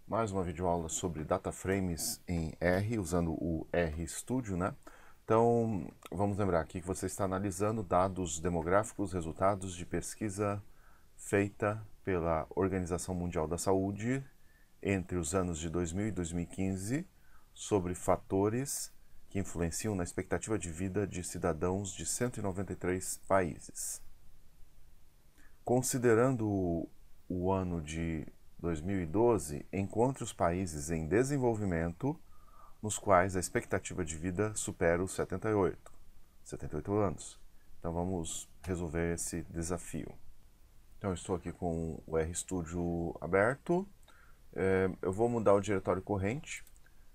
Mais uma videoaula sobre data frames em R, usando o RStudio, né? Então, vamos lembrar aqui que você está analisando dados demográficos, resultados de pesquisa feita pela Organização Mundial da Saúde entre os anos de 2000 e 2015 sobre fatores que influenciam na expectativa de vida de cidadãos de 193 países. Considerando o ano de 2012, encontre os países em desenvolvimento nos quais a expectativa de vida supera os 78 anos. Então vamos resolver esse desafio. Então eu estou aqui com o RStudio aberto. Eu vou mudar o diretório corrente.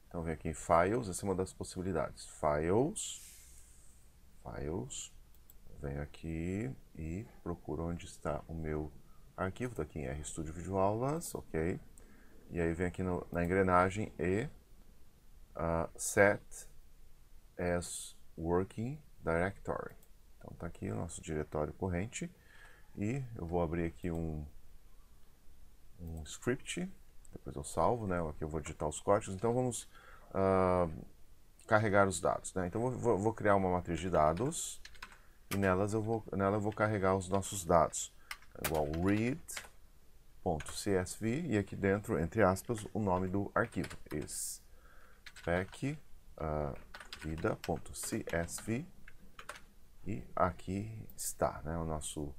Então vem aqui em Files, essa é uma das possibilidades. Files. Venho aqui e procuro onde está o meu arquivo. Está aqui em RStudio Videoaulas, ok. E aí vem aqui na engrenagem e Set as Working Directory. Então está aqui o nosso diretório corrente. E eu vou abrir aqui um script. Depois eu salvo, né? Aqui eu vou digitar os códigos. Então vamos carregar os dados, né? Então eu vou criar uma matriz de dados. E nela eu vou carregar os nossos dados. Igual read.csv e aqui dentro, entre aspas, o nome do arquivo. Spec vida.csv e aqui está, né, o nosso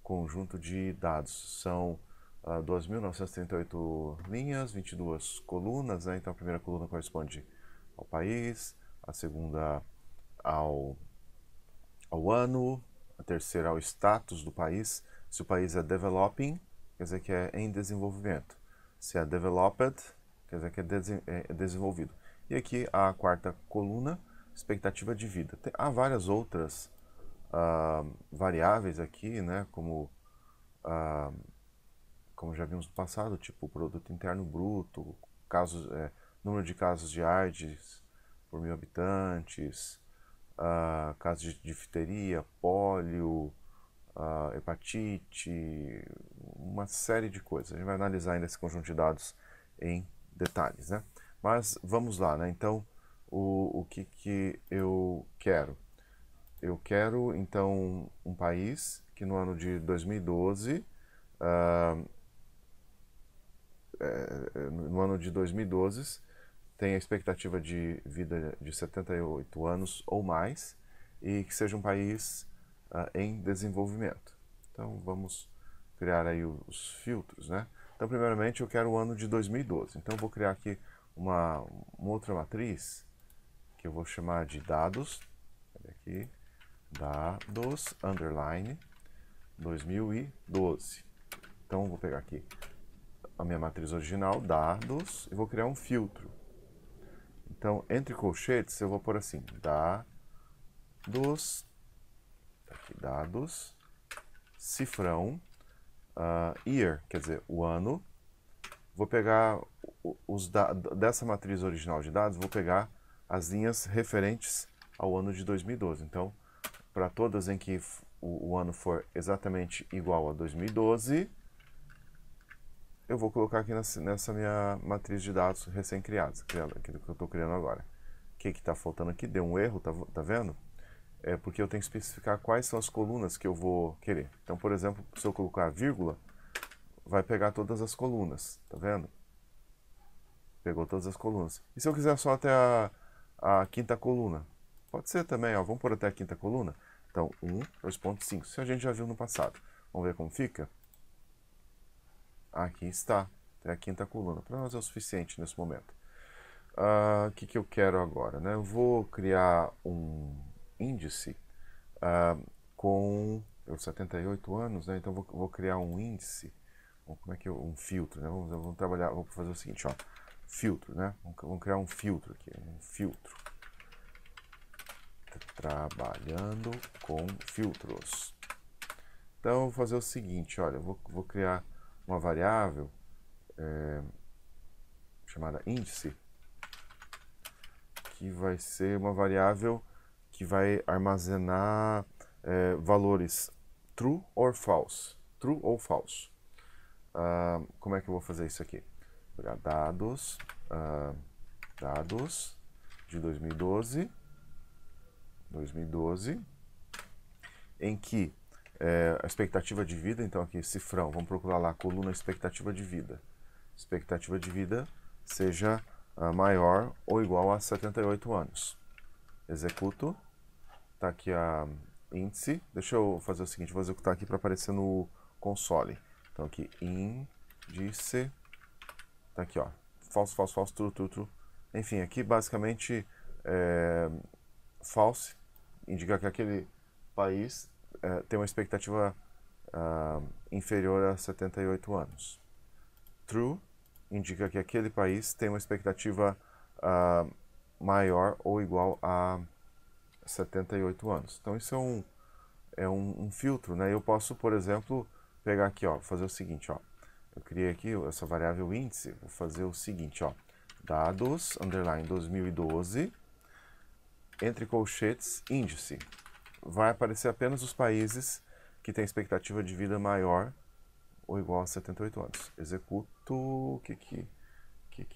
conjunto de dados. São 2.938 linhas, 22 colunas, né? Então a primeira coluna corresponde ao país, a segunda ao ano, a terceira ao status do país. Se o país é developing, quer dizer que é em desenvolvimento. Se é developed, quer dizer que é desenvolvido. E aqui a quarta coluna, expectativa de vida. Há várias outras variáveis aqui, né, como já vimos no passado, tipo produto interno bruto, número de casos de AIDS por 1.000 habitantes, casos de difteria, pólio, hepatite, uma série de coisas. A gente vai analisar ainda esse conjunto de dados em detalhes, né? Mas vamos lá, né? Então, o que eu quero? Eu quero, então, um país que no ano de 2012, tem a expectativa de vida de 78 anos ou mais e que seja um país em desenvolvimento. Então vamos criar aí os filtros, né? Então primeiramente eu quero o ano de 2012. Então eu vou criar aqui uma outra matriz que eu vou chamar de dados. Aqui, dados underline 2012. Então eu vou pegar aqui a minha matriz original, dados, e vou criar um filtro. Então, entre colchetes, eu vou pôr assim, dados, cifrão, year, quer dizer, o ano. Vou pegar dessa matriz original de dados, vou pegar as linhas referentes ao ano de 2012. Então, para todas em que o ano for exatamente igual a 2012, eu vou colocar aqui nessa minha matriz de dados recém-criados, aquilo que eu estou criando agora. O que está faltando aqui? Deu um erro, tá vendo? É porque eu tenho que especificar quais são as colunas que eu vou querer. Então, por exemplo, se eu colocar vírgula, vai pegar todas as colunas, tá vendo? Pegou todas as colunas. E se eu quiser só até a quinta coluna? Pode ser também, ó, vamos pôr até a quinta coluna? Então, 2.5, se a gente já viu no passado. Vamos ver como fica? Aqui está, até a quinta coluna. Para nós é o suficiente nesse momento. O que eu quero agora? Né? Eu vou criar um índice com 78 anos, né? Então vou criar um índice. Como é que um filtro, né? Vamos trabalhar, vou fazer o seguinte, ó, filtro, né? Vamos criar um filtro aqui, um filtro. Trabalhando com filtros. Então eu vou fazer o seguinte, olha, eu vou criar uma variável chamada índice, que vai ser uma variável que vai armazenar valores true or false. True ou falso. Como é que eu vou fazer isso aqui? pegar dados, dados de 2012, em que a expectativa de vida, então aqui cifrão, vamos procurar lá a coluna expectativa de vida. Expectativa de vida seja maior ou igual a 78 anos. Executo, tá aqui a índice, deixa eu fazer o seguinte, vou executar aqui para aparecer no console. Então aqui, índice, tá aqui ó, false, false, false, true, true, true. Enfim, aqui basicamente false indica que aquele país tem uma expectativa inferior a 78 anos. True indica que aquele país tem uma expectativa maior ou igual a 78 anos. Então isso é um filtro, né? Eu posso, por exemplo, pegar aqui, ó, fazer o seguinte, ó. Eu criei aqui essa variável índice, vou fazer o seguinte, ó. Dados, underline 2012, entre colchetes, índice. Vai aparecer apenas os países que têm expectativa de vida maior ou igual a 78 anos. Executo, o que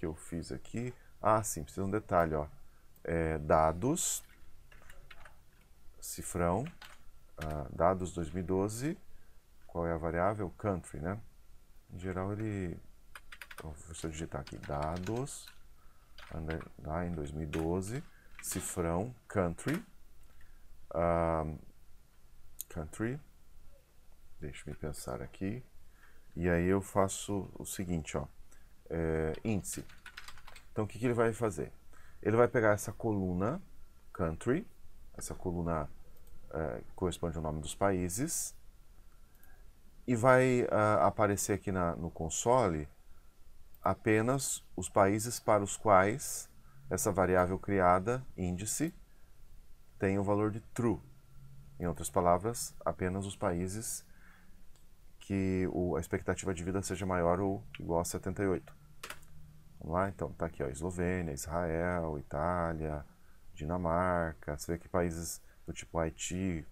eu fiz aqui? Ah, sim, precisa de um detalhe, ó. Dados, cifrão, dados 2012, qual é a variável? Country, né? Em geral ele, então, se eu digitar aqui, dados, underline 2012, cifrão, country, country, deixa eu pensar aqui, e aí eu faço o seguinte, ó, índice. Então o que ele vai fazer? Ele vai pegar essa coluna country, essa coluna corresponde ao nome dos países, e vai aparecer aqui no console apenas os países para os quais essa variável criada, índice, tem o valor de true. Em outras palavras, apenas os países que a expectativa de vida seja maior ou igual a 78. Vamos lá, então, tá aqui, ó, Eslovênia, Israel, Itália, Dinamarca, você vê que países do tipo Haiti,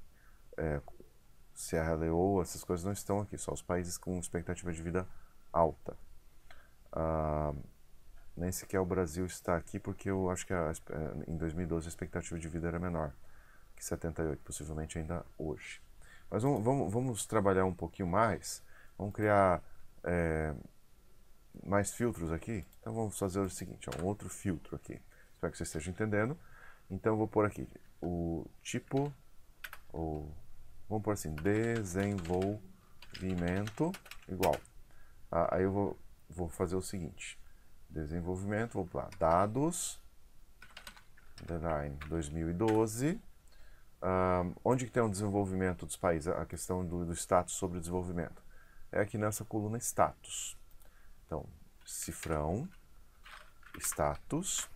Serra Leoa, essas coisas não estão aqui, só os países com expectativa de vida alta. Nem sequer o Brasil está aqui, porque eu acho que em 2012 a expectativa de vida era menor que 78, possivelmente ainda hoje. Mas vamos trabalhar um pouquinho mais, vamos criar mais filtros aqui. Então vamos fazer o seguinte, ó, um outro filtro aqui. Espero que vocês estejam entendendo. Então eu vou pôr aqui o tipo, vamos pôr assim, desenvolvimento igual. Aí eu vou fazer o seguinte, desenvolvimento, vou lá, dados, underline 2012, onde que tem o desenvolvimento dos países, a questão do status sobre o desenvolvimento? É aqui nessa coluna status. Então, cifrão, status,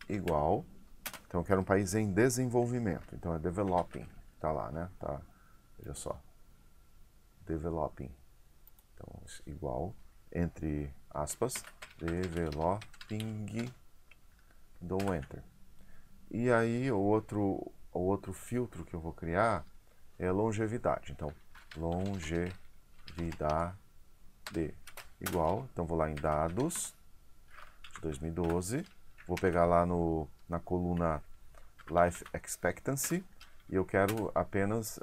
igual. Então, eu quero um país em desenvolvimento. Então, é developing. Tá lá, né? Tá. Veja só. Developing. Então, igual, entre aspas, developing, dou enter. E aí, o outro filtro que eu vou criar é longevidade. Então, longevidade igual. Então, vou lá em dados de 2012. Vou pegar lá na coluna Life Expectancy e eu quero apenas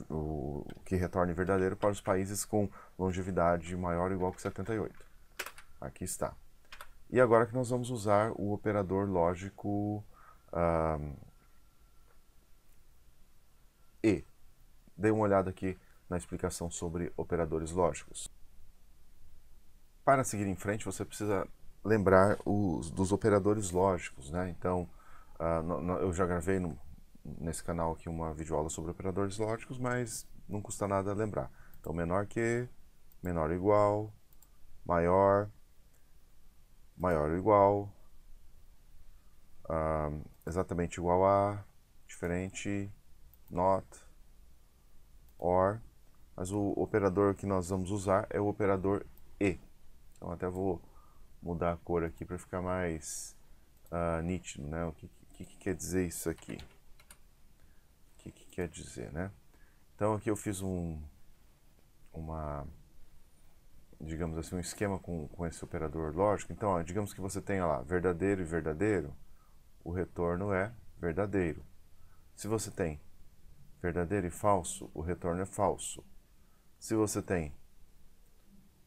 o que retorne verdadeiro para os países com longevidade maior ou igual que 78. Aqui está. E agora que nós vamos usar o operador lógico E. Dê uma olhada aqui na explicação sobre operadores lógicos. Para seguir em frente, você precisa lembrar dos operadores lógicos, né? Então, eu já gravei nesse canal aqui uma videoaula sobre operadores lógicos, mas não custa nada lembrar. Então, menor que, menor ou igual, maior, maior ou igual, exatamente igual a, diferente, not, or, mas o operador que nós vamos usar é o operador E. Então até vou mudar a cor aqui para ficar mais nítido, né? O que quer dizer isso aqui? O que quer dizer, né? Então aqui eu fiz uma digamos assim, um esquema com esse operador lógico. Então, ó, digamos que você tenha lá verdadeiro e verdadeiro, o retorno é verdadeiro. Se você tem verdadeiro e falso, o retorno é falso. Se você tem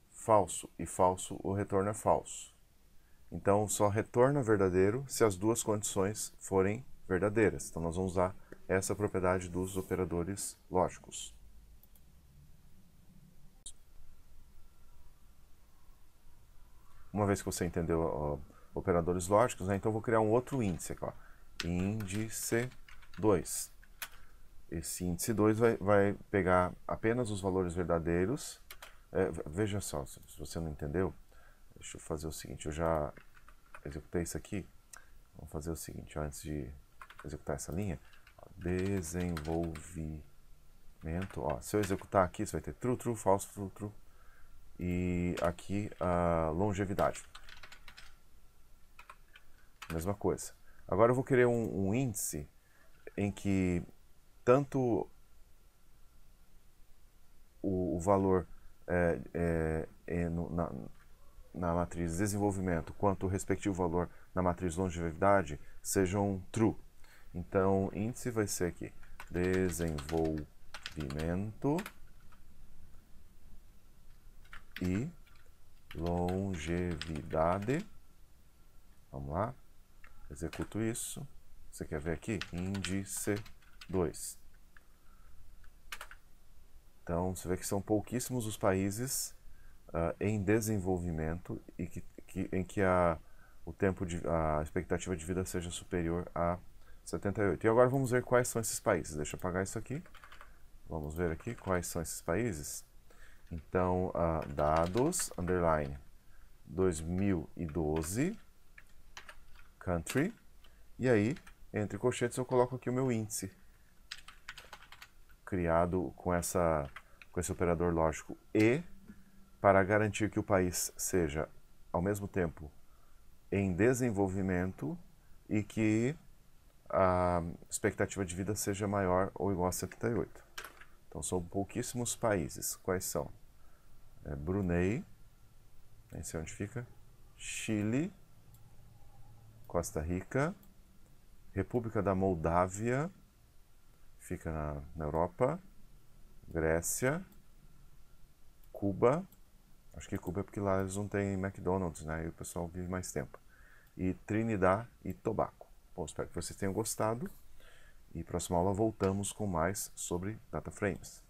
falso e falso, o retorno é falso. Então, só retorna verdadeiro se as duas condições forem verdadeiras. Então, nós vamos usar essa propriedade dos operadores lógicos. Uma vez que você entendeu operadores lógicos, né, então eu vou criar um outro índice aqui, ó, índice 2. Esse índice 2 vai pegar apenas os valores verdadeiros. Veja só, se você não entendeu, deixa eu fazer o seguinte, eu já executei isso aqui. Vamos fazer o seguinte, ó, antes de executar essa linha, ó, desenvolvimento, ó, se eu executar aqui, você vai ter true, true, false, true, true, e aqui a longevidade. Mesma coisa. Agora eu vou querer um índice em que tanto o valor na matriz desenvolvimento quanto o respectivo valor na matriz longevidade sejam true. Então, índice vai ser aqui desenvolvimento e longevidade. Vamos lá, executo isso. Você quer ver aqui? Índice 2. Então, você vê que são pouquíssimos os países em desenvolvimento e em que a expectativa de vida seja superior a 78. E agora vamos ver quais são esses países. Deixa eu apagar isso aqui. Vamos ver aqui quais são esses países. Então, dados, underline, 2012, country, e aí, entre colchetes, eu coloco aqui o meu índice, criado com esse operador lógico e, para garantir que o país seja, ao mesmo tempo, em desenvolvimento e que a expectativa de vida seja maior ou igual a 78. Então, são pouquíssimos países. Quais são? Brunei, nem sei onde fica, Chile, Costa Rica, República da Moldávia, fica na Europa, Grécia, Cuba, acho que Cuba é porque lá eles não têm McDonald's, né? E o pessoal vive mais tempo. E Trinidad e Tobago. Bom, espero que vocês tenham gostado. E próxima aula voltamos com mais sobre data frames.